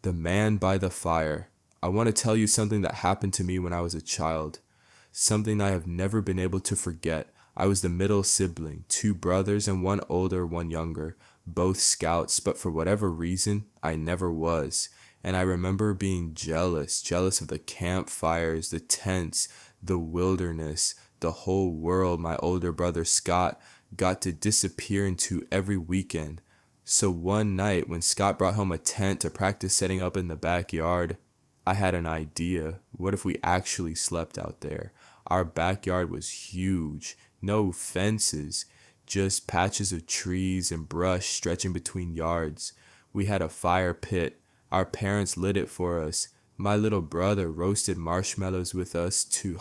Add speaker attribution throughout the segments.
Speaker 1: The Man by the Fire. I want to tell you something that happened to me when I was a child. Something I have never been able to forget. I was the middle sibling, two brothers and one older, one younger, both scouts, but for whatever reason, I never was. And I remember being jealous of the campfires, the tents, the wilderness, the whole world my older brother Scott got to disappear into every weekend. So one night when Scott brought home a tent to practice setting up in the backyard, I had an idea. What if we actually slept out there? Our backyard was huge, no fences, just patches of trees and brush stretching between yards. We had a fire pit. Our parents lit it for us. My little brother roasted marshmallows with us too,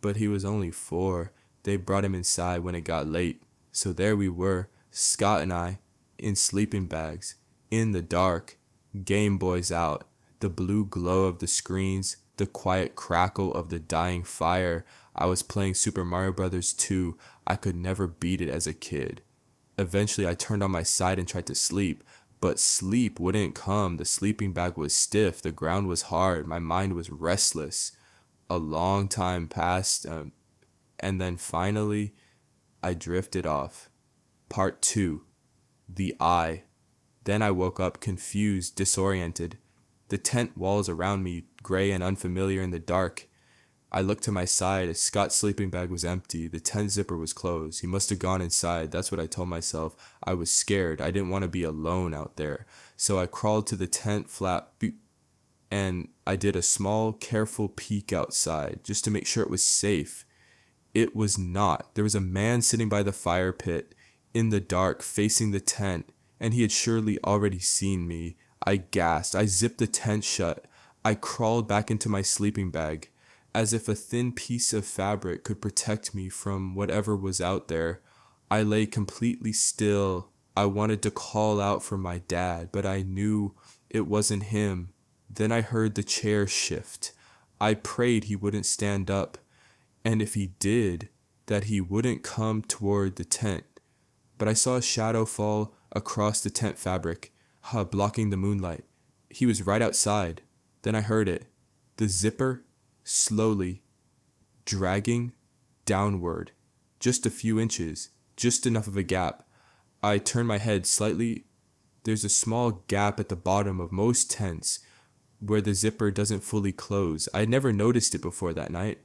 Speaker 1: but he was only 4. They brought him inside when it got late. So there we were, Scott and I, in sleeping bags, in the dark, Game Boys out, the blue glow of the screens, the quiet crackle of the dying fire. I was playing Super Mario Bros. 2. I could never beat it as a kid. Eventually I turned on my side and tried to sleep, but sleep wouldn't come. The sleeping bag was stiff, the ground was hard, my mind was restless. A long time passed, and then finally I drifted off. Part 2. The Eye. Then I woke up confused, disoriented. The tent walls around me, gray and unfamiliar in the dark. I looked to my side. Scott's sleeping bag was empty. The tent zipper was closed. He must have gone inside. That's what I told myself. I was scared. I didn't want to be alone out there. So I crawled to the tent flap and I did a small, careful peek outside just to make sure it was safe. It was not. There was a man sitting by the fire pit in the dark facing the tent, and he had surely already seen me. I gasped. I zipped the tent shut. I crawled back into my sleeping bag, as if a thin piece of fabric could protect me from whatever was out there. I lay completely still. I wanted to call out for my dad, but I knew it wasn't him. Then I heard the chair shift. I prayed he wouldn't stand up, and if he did, that he wouldn't come toward the tent. But I saw a shadow fall across the tent fabric, blocking the moonlight. He was right outside. Then I heard it. The zipper, slowly, dragging downward. Just a few inches. Just enough of a gap. I turned my head slightly. There's a small gap at the bottom of most tents where the zipper doesn't fully close. I had never noticed it before that night.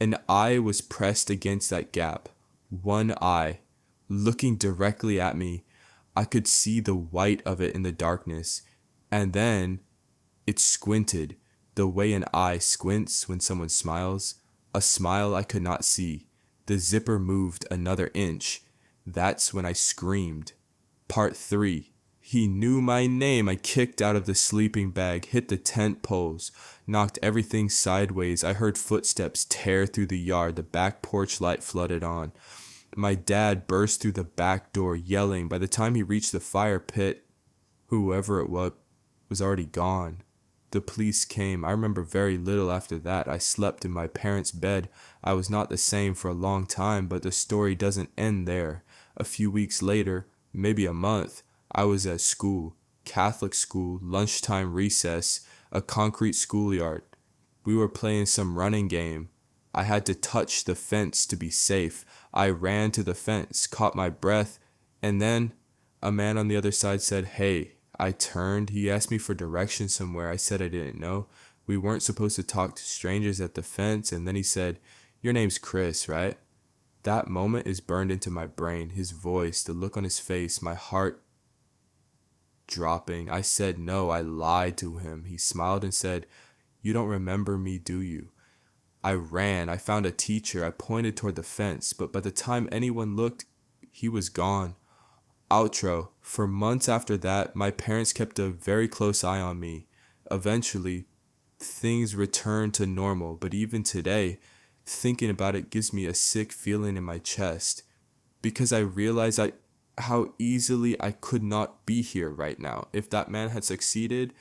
Speaker 1: An eye was pressed against that gap. One eye, looking directly at me. I could see the white of it in the darkness. And then it squinted, the way an eye squints when someone smiles. A smile I could not see. The zipper moved another inch. That's when I screamed. Part 3. He knew my name. I kicked out of the sleeping bag, hit the tent poles, knocked everything sideways. I heard footsteps tear through the yard. The back porch light flooded on. My dad burst through the back door, yelling. By the time he reached the fire pit, whoever it was already gone. The police came. I remember very little after that. I slept in my parents' bed. I was not the same for a long time, but the story doesn't end there. A few weeks later, maybe a month, I was at school, Catholic school, lunchtime recess, a concrete schoolyard. We were playing some running game. I had to touch the fence to be safe. I ran to the fence, caught my breath, and then a man on the other side said, "Hey." I turned. He asked me for directions somewhere. I said I didn't know. We weren't supposed to talk to strangers at the fence, and then he said, "Your name's Chris, right?" That moment is burned into my brain. His voice, the look on his face, my heart dropping. I said no. I lied to him. He smiled and said, "You don't remember me, do you?" I ran. I found a teacher. I pointed toward the fence, but by the time anyone looked, he was gone. Outro. For months after that, my parents kept a very close eye on me. Eventually, things returned to normal, but even today, thinking about it gives me a sick feeling in my chest, because I realize how easily I could not be here right now. If that man had succeeded,